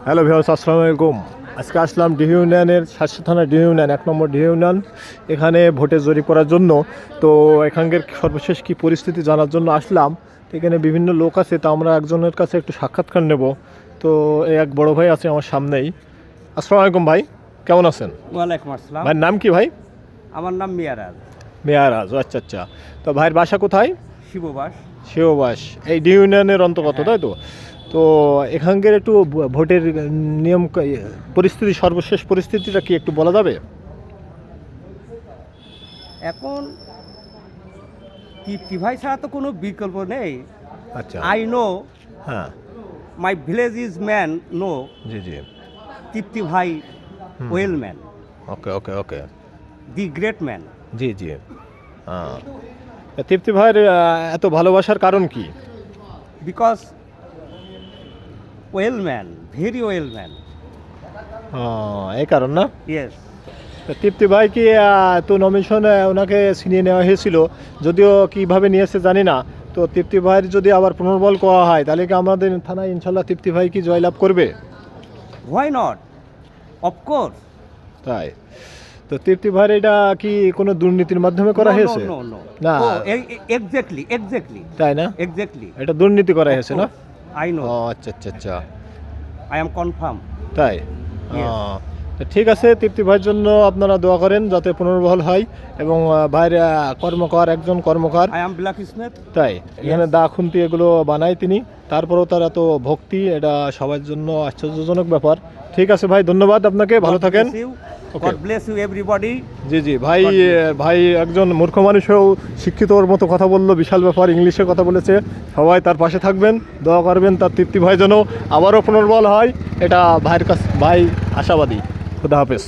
Hello viewers, আসসালামু আলাইকুম। আজকে আসলাম ডিহি ইউনিয়নের শাসি থানা ডিহি ইউনিয়ন 1 নম্বর ডিহি ইউনিয়ন। এখানে ভোটে জরিপ করার জন্য। তো এখানকার সর্বশেষ কি পরিস্থিতি জানার জন্য আসলাম। তো এখানে বিভিন্ন লোক আছে, তো আমরা একজনের কাছে একটু সাক্ষাৎকার নেব। তো এই এক বড় ভাই আছে আমার সামনেই। আসসালামু আলাইকুম ভাই, কেমন আছেন? ওয়ালাইকুম আসসালাম। ভাইয়ের নাম কি ভাই? আমার নাম মিয়ারাজ। মেয়ারাজ, আচ্ছা আচ্ছা। তো ভাইয়ের বাসা কোথায়? শিববাস। শিববাস, এই ডিহি ইউনিয়নের অন্তর্গত, তাই তো? তো এখানকার একটু ভোটের নিয়ম পরিস্থিতি, সর্বশেষ পরিস্থিতিটা কি একটু বলা যাবে? এখন তৃপ্তি ভাই ছাড়া তো কোনো বিকল্প নেই। আচ্ছা, আই নো হ্যাঁ, my village is man, no জি জি, তৃপ্তি ভাই well man, okay okay okay, the great man. জি জি। হ্যাঁ, তৃপ্তি ভাইয়ের এত ভালোবাসার কারণ কি? Because well man, very well man. এই কারণ না? ইয়েস। তো তৃপ্তি ভাই কি তো নমিনেশন ওনাকে ছিনিয়ে নেওয়া হয়েছিল, যদিও কীভাবে নিয়েছে জানি না। তো তৃপ্তি ভাইয়ের যদি আবার পুনর্বল করা হয়, তাহলে কি আমাদের থানায় ইনশাল্লাহ তৃপ্তি ভাই কি জয়লাভ করবে? Why not, of course. তাই তো তৃপ্তি ভাইয়ের এটা কি কোনো দুর্নীতির মাধ্যমে করা হয়েছে? না, এক্স্যাক্টলি এক্স্যাক্টলি তাই না? এক্স্যাক্টলি এটা দুর্নীতি করা হয়েছে না? আই নো, ও আচ্ছা আচ্ছা আচ্ছা, আই এম কনফার্ম। তাই। Yes. তো ঠিক আছে, তৃপ্তি ভাইয়ের জন্য আপনারা দোয়া করেন যাতে পুনর্বহাল হয়। এবং ভাইয়ের কর্মকার, একজন কর্মকার, আই এম ব্ল্যাক স্মিথ। তাই এখানে দা খুন্তি এগুলো বানায় তিনি। তারপরেও তার এত ভক্তি, এটা সবার জন্য আশ্চর্যজনক ব্যাপার। ঠিক আছে ভাই, ধন্যবাদ আপনাকে, ভালো থাকেন। God bless you everybody. জি জি ভাই, ভাই একজন মূর্খ মানুষও শিক্ষিতর মতো কথা বললো, বিশাল ব্যাপার, ইংলিশে কথা বলেছে। সবাই তার পাশে থাকবেন, দোয়া করবেন তার তৃপ্তি ভাই যেন আবারও পুনর্বল হয়, এটা ভাইয়ের কাছে ভাই আশাবাদী। খুদা হাফেজ।